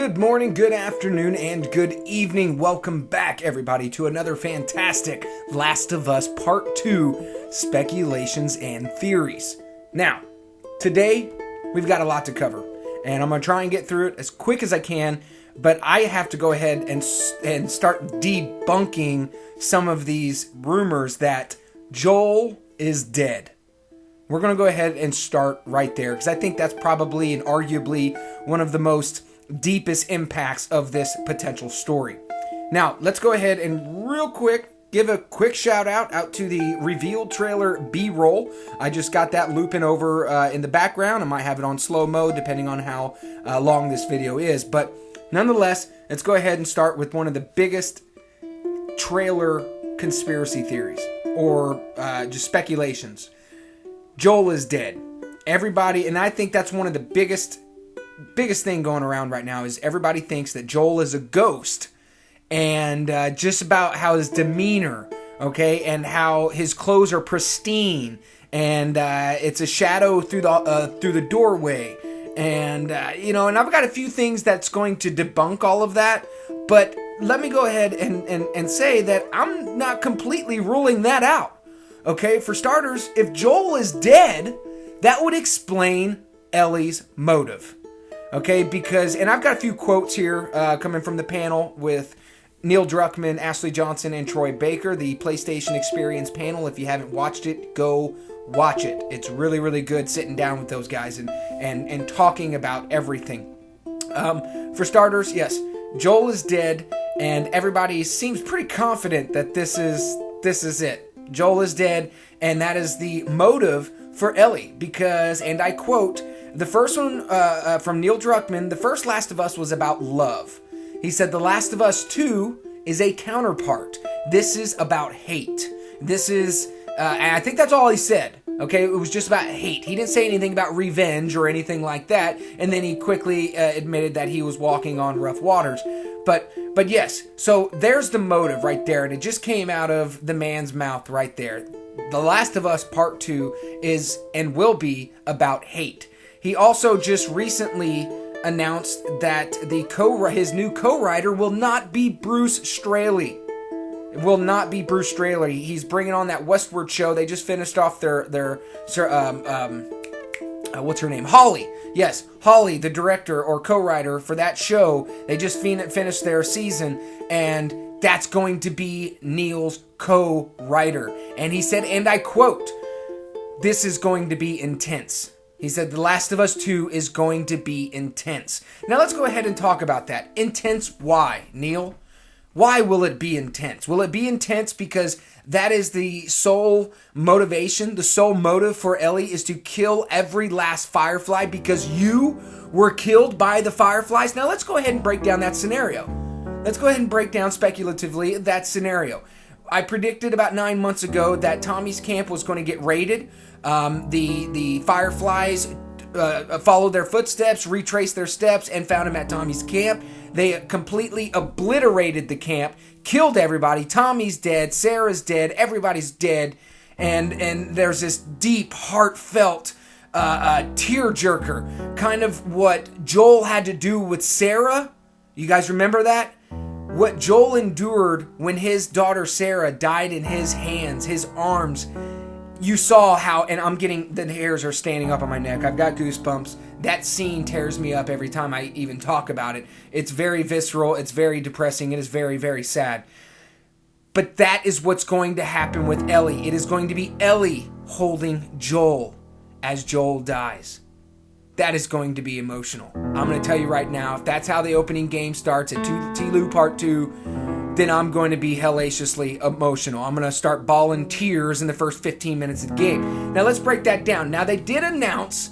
Good morning, good afternoon, and good evening. Welcome back, everybody, to another fantastic Last of Us Part 2 Speculations and Theories. Now, today, we've got a lot to cover, and I'm going to try and get through it as quick as I can, but I have to go ahead and start debunking some of these rumors that Joel is dead. We're going to go ahead and start right there, because I think that's probably and arguably one of the most deepest impacts of this potential story. Now, let's go ahead and real quick give a quick shout out to the reveal trailer B-roll. I just got that looping over in the background. I might have it on slow mode depending on how long this video is. But nonetheless, let's go ahead and start with one of the biggest trailer conspiracy theories or just speculations. Joel is dead. Everybody, and I think that's one of the biggest thing going around right now is everybody thinks that Joel is a ghost, and just about how his demeanor, okay, and how his clothes are pristine, and it's a shadow through the doorway, and and I've got a few things that's going to debunk all of that, but let me go ahead and say that I'm not completely ruling that out. Okay, for starters, if Joel is dead, that would explain Ellie's motive. Okay, and I've got a few quotes here coming from the panel with Neil Druckmann, Ashley Johnson, and Troy Baker, the PlayStation Experience panel. If you haven't watched it, go watch it. It's really, really good sitting down with those guys and talking about everything. For starters, yes, Joel is dead, and everybody seems pretty confident that this is it. Joel is dead, and that is the motive for Ellie, because, and I quote, the first one from Neil Druckmann, the first Last of Us was about love. He said The Last of Us 2 is a counterpart. This is about hate. This is, and I think that's all he said. Okay, it was just about hate. He didn't say anything about revenge or anything like that, and then he quickly admitted that he was walking on rough waters. But yes, so there's the motive right there, and it just came out of the man's mouth right there. The Last of Us Part 2 is and will be about hate. He also just recently announced that his new co-writer will not be Bruce Straley. It will not be Bruce Straley. He's bringing on that Westworld show. They just finished off their what's her name? Holly. Yes, Holly, the director or co-writer for that show. They just finished their season, and that's going to be Neil's co-writer. And he said, and I quote, "This is going to be intense." He said, The Last of Us 2 is going to be intense. Now let's go ahead and talk about that. Intense why, Neil? Why will it be intense? Will it be intense because that is the sole motivation, the sole motive for Ellie is to kill every last Firefly because you were killed by the Fireflies? Now let's go ahead and break down that scenario. Let's go ahead and break down speculatively that scenario. I predicted about 9 months ago that Tommy's camp was going to get raided. The Fireflies followed their footsteps, retraced their steps, and found him at Tommy's camp. They completely obliterated the camp, killed everybody. Tommy's dead, Sarah's dead, everybody's dead, and there's this deep, heartfelt tearjerker, kind of what Joel had to do with Sarah. You guys remember that? What Joel endured when his daughter Sarah died in his hands, his arms. You saw how, and I'm getting, the hairs are standing up on my neck. I've got goosebumps. That scene tears me up every time I even talk about it. It's very visceral. It's very depressing. It is very, very sad. But that is what's going to happen with Ellie. It is going to be Ellie holding Joel as Joel dies. That is going to be emotional. I'm going to tell you right now, if that's how the opening game starts at T-Lu Part 2, then I'm going to be hellaciously emotional. I'm going to start bawling tears in the first 15 minutes of the game. Now let's break that down. Now they did announce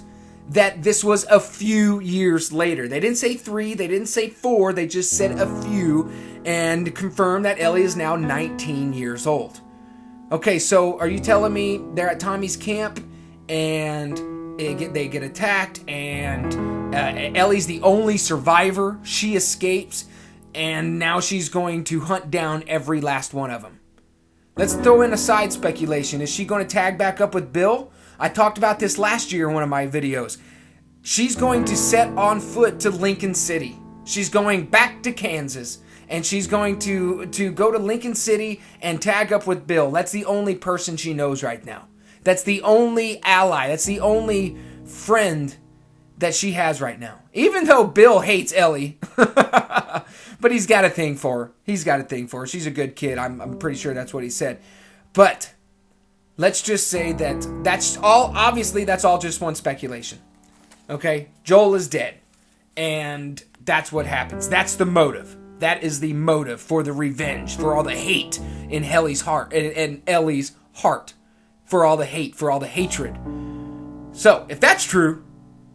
that this was a few years later. They didn't say 3, they didn't say 4, they just said a few, and confirmed that Ellie is now 19 years old. Okay, so are you telling me they're at Tommy's camp and they get attacked, and Ellie's the only survivor? She escapes, and now she's going to hunt down every last one of them. Let's throw in a side speculation. Is she going to tag back up with Bill? I talked about this last year in one of my videos. She's going to set on foot to Lincoln City. She's going back to Kansas, and she's going to go to Lincoln City and tag up with Bill. That's the only person she knows right now. That's the only ally. That's the only friend that she has right now. Even though Bill hates Ellie, but he's got a thing for her. She's a good kid. I'm pretty sure that's what he said. But let's just say that's all. Obviously, that's all just one speculation. Okay, Joel is dead, and that's what happens. That's the motive. That is the motive for the revenge, for all the hate in Ellie's heart, and Ellie's heart, for all the hate, for all the hatred. So, if that's true,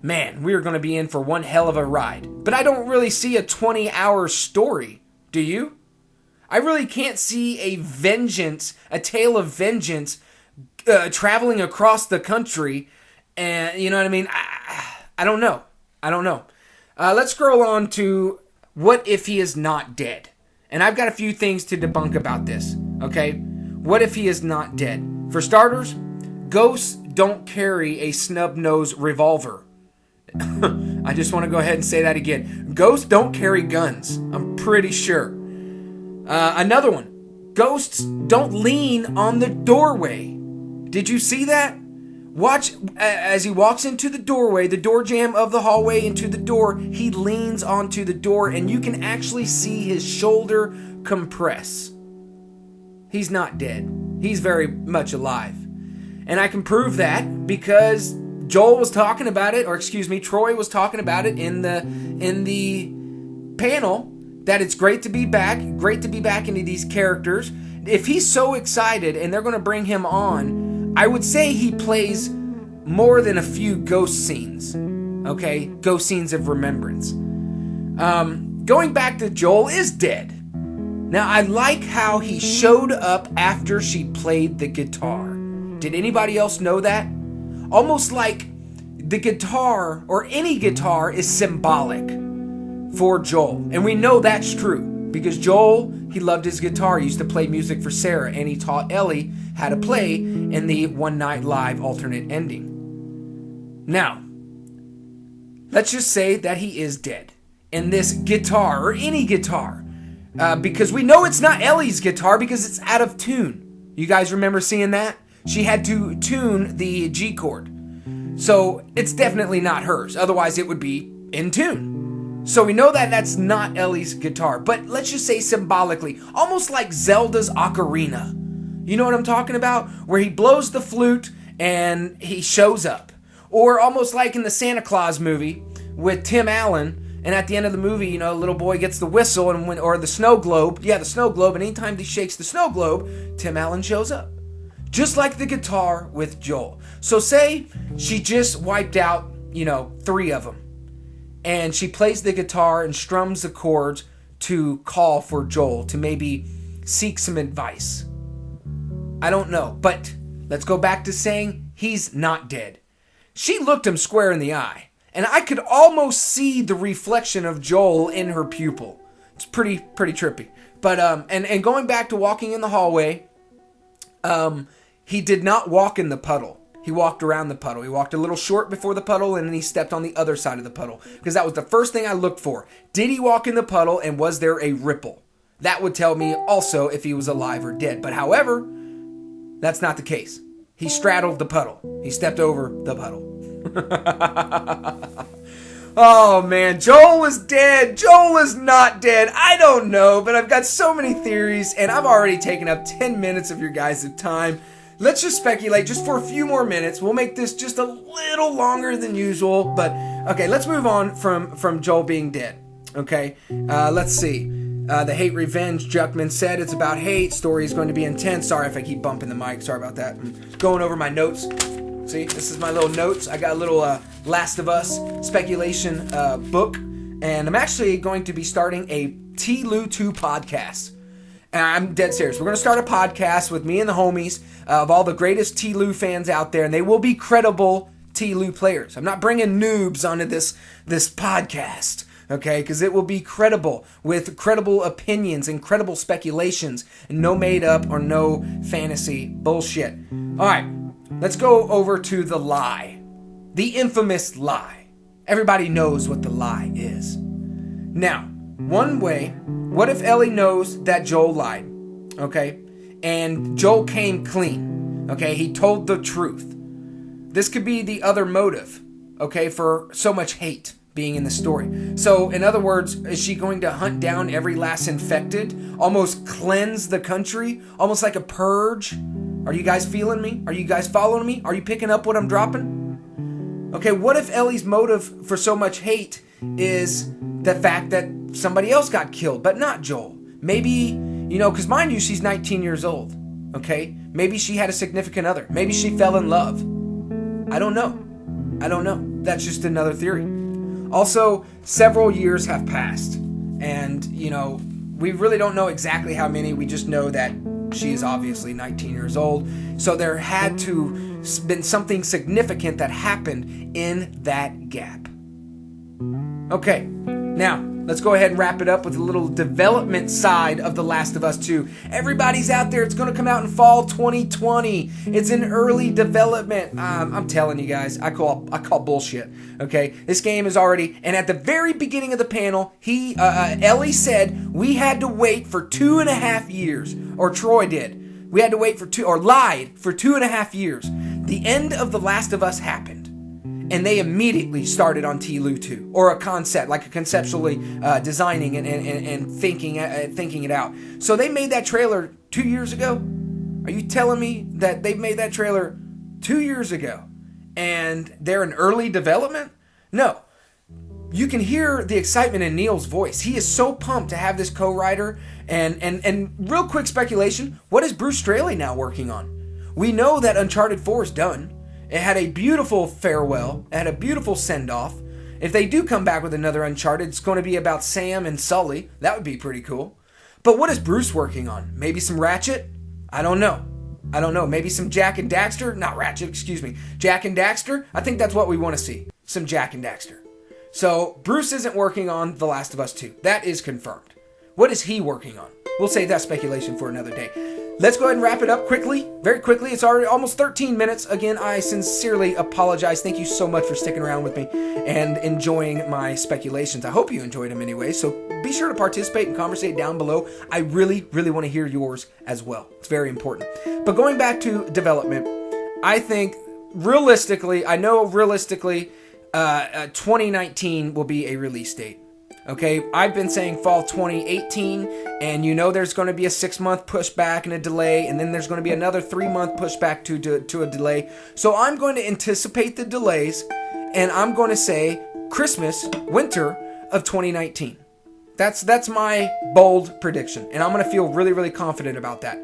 man, we are going to be in for one hell of a ride. But I don't really see a 20-hour story. Do you? I really can't see a tale of vengeance, traveling across the country, and you know what I mean? I don't know. Let's scroll on to what if he is not dead? And I've got a few things to debunk about this, okay? What if he is not dead? For starters, ghosts don't carry a snub-nosed revolver. I just want to go ahead and say that again. Ghosts don't carry guns. I'm pretty sure. Another one. Ghosts don't lean on the doorway. Did you see that? Watch as he walks into the doorway, the door jamb of the hallway into the door, he leans onto the door and you can actually see his shoulder compress. He's not dead. He's very much alive. And I can prove that because Troy was talking about it in the panel, that it's great to be back into these characters. If he's so excited and they're going to bring him on, I would say he plays more than a few ghost scenes, okay? Ghost scenes of remembrance. Going back to Joel is dead. Now, I like how he showed up after she played the guitar. Did anybody else know that? Almost like the guitar, or any guitar, is symbolic for Joel. And we know that's true because Joel, he loved his guitar. He used to play music for Sarah, and he taught Ellie how to play in the One Night Live alternate ending. Now, let's just say that he is dead. And this guitar, or any guitar, because we know it's not Ellie's guitar because it's out of tune. You guys remember seeing that? She had to tune the G chord. So it's definitely not hers. Otherwise, it would be in tune. So we know that that's not Ellie's guitar. But let's just say symbolically, almost like Zelda's ocarina. You know what I'm talking about? Where he blows the flute and he shows up. Or almost like in the Santa Claus movie with Tim Allen. And at the end of the movie, you know, little boy gets the whistle or the snow globe. Yeah, the snow globe. And anytime he shakes the snow globe, Tim Allen shows up. Just like the guitar with Joel. So say she just wiped out, 3 of them. And she plays the guitar and strums the chords to call for Joel, to maybe seek some advice. I don't know, but let's go back to saying he's not dead. She looked him square in the eye, and I could almost see the reflection of Joel in her pupil. It's pretty trippy. But and going back to walking in the hallway, he did not walk in the puddle. He walked around the puddle. He walked a little short before the puddle, and then he stepped on the other side of the puddle. Because that was the first thing I looked for. Did he walk in the puddle, and was there a ripple? That would tell me also if he was alive or dead. But however, that's not the case. He straddled the puddle. He stepped over the puddle. Oh, man. Joel is dead. Joel is not dead. I don't know, but I've got so many theories, and I've already taken up 10 minutes of your guys' time. Let's just speculate just for a few more minutes. We'll make this just a little longer than usual. But, okay, let's move on from Joel being dead. Okay, let's see. The hate revenge, Juckman said. It's about hate. Story is going to be intense. Sorry if I keep bumping the mic. Sorry about that. I'm going over my notes. See, this is my little notes. I got a little Last of Us speculation book. And I'm actually going to be starting a T-Lou 2 podcast. And I'm dead serious. We're going to start a podcast with me and the homies of all the greatest T-Lou fans out there. And they will be credible T-Lou players. I'm not bringing noobs onto this podcast. Okay, because it will be credible, with credible opinions and credible speculations, and no made up or no fantasy bullshit. All right, let's go over to the lie. The infamous lie. Everybody knows what the lie is. Now, one way, what if Ellie knows that Joel lied? Okay? And Joel came clean. Okay? He told the truth. This could be the other motive, okay, for so much hate being in the story. So, in other words, is she going to hunt down every last infected? Almost cleanse the country? Almost like a purge? Are you guys feeling me? Are you guys following me? Are you picking up what I'm dropping? Okay, what if Ellie's motive for so much hate is the fact that somebody else got killed, but not Joel? Maybe, because mind you, she's 19 years old, okay? Maybe she had a significant other. Maybe she fell in love. I don't know. That's just another theory. Also, several years have passed, and, we really don't know exactly how many. We just know that she is obviously 19 years old, so there had to been something significant that happened in that gap. Okay, now, let's go ahead and wrap it up with a little development side of The Last of Us 2. Everybody's out there. It's going to come out in fall 2020. It's in early development. I'm telling you guys, I call bullshit. Okay, this game is already, and at the very beginning of the panel, Ellie said we had to wait for 2.5 years, or Troy did. We had to wait lied for 2.5 years. The end of The Last of Us happened. And they immediately started on TLOU 2, or a concept, like a conceptually designing and thinking it out. So they made that trailer 2 years ago? Are you telling me that they made that trailer 2 years ago and they're in early development? No. You can hear the excitement in Neil's voice. He is so pumped to have this co-writer. And real quick speculation, what is Bruce Straley now working on? We know that Uncharted 4 is done. It had a beautiful farewell. It had a beautiful send-off. If they do come back with another Uncharted, it's going to be about Sam and Sully. That would be pretty cool. But what is Bruce working on? Maybe some Ratchet? I don't know. Maybe some Jak and Daxter? Not Ratchet, excuse me. Jak and Daxter? I think that's what we want to see. Some Jak and Daxter. So, Bruce isn't working on The Last of Us 2. That is confirmed. What is he working on? We'll save that speculation for another day. Let's go ahead and wrap it up quickly, very quickly. It's already almost 13 minutes. Again, I sincerely apologize. Thank you so much for sticking around with me and enjoying my speculations. I hope you enjoyed them anyway, so be sure to participate and conversate down below. I really, really want to hear yours as well. It's very important. But going back to development, I think realistically, 2019 will be a release date. Okay, I've been saying fall 2018, and there's going to be a 6-month pushback and a delay, and then there's going to be another 3-month pushback to a delay. So I'm going to anticipate the delays, and I'm going to say winter of 2019. That's my bold prediction, and I'm going to feel really, really confident about that.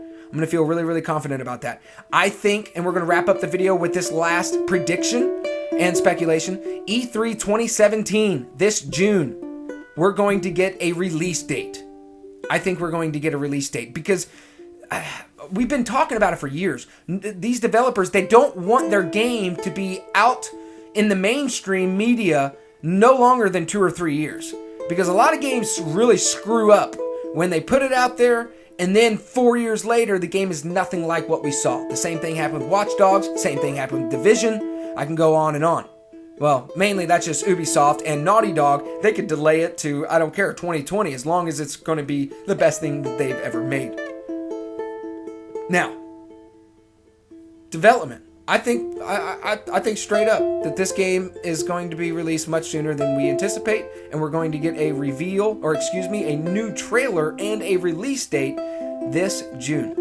I think, and we're going to wrap up the video with this last prediction and speculation, E3 2017, this June. We're going to get a release date. I think we're going to get a release date because we've been talking about it for years. These developers, they don't want their game to be out in the mainstream media no longer than 2 or 3 years. Because a lot of games really screw up when they put it out there and then 4 years later, the game is nothing like what we saw. The same thing happened with Watch Dogs, same thing happened with Division. I can go on and on. Well, mainly that's just Ubisoft and Naughty Dog. They could delay it to, I don't care, 2020, as long as it's going to be the best thing that they've ever made. Now, development. I think straight up that this game is going to be released much sooner than we anticipate, and we're going to get a new trailer and a release date this June.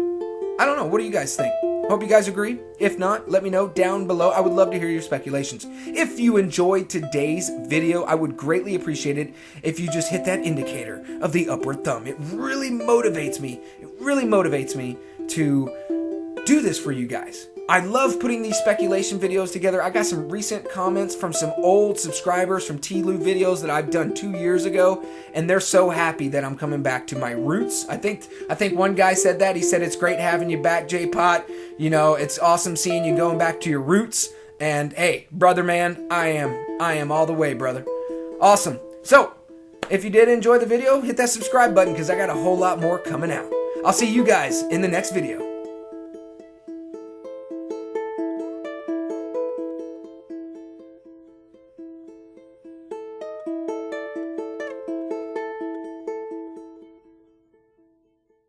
I don't know. What do you guys think? Hope you guys agree. If not, let me know down below. I would love to hear your speculations. If you enjoyed today's video, I would greatly appreciate it if you just hit that indicator of the upward thumb. It really motivates me. To do this for you guys. I love putting these speculation videos together. I got some recent comments from some old subscribers from TLOU videos that I've done 2 years ago, and they're so happy that I'm coming back to my roots. I think one guy said that. He said, "It's great having you back, J-Pot. It's awesome seeing you going back to your roots." And hey, brother man, I am all the way, brother. Awesome. So, if you did enjoy the video, hit that subscribe button because I got a whole lot more coming out. I'll see you guys in the next video.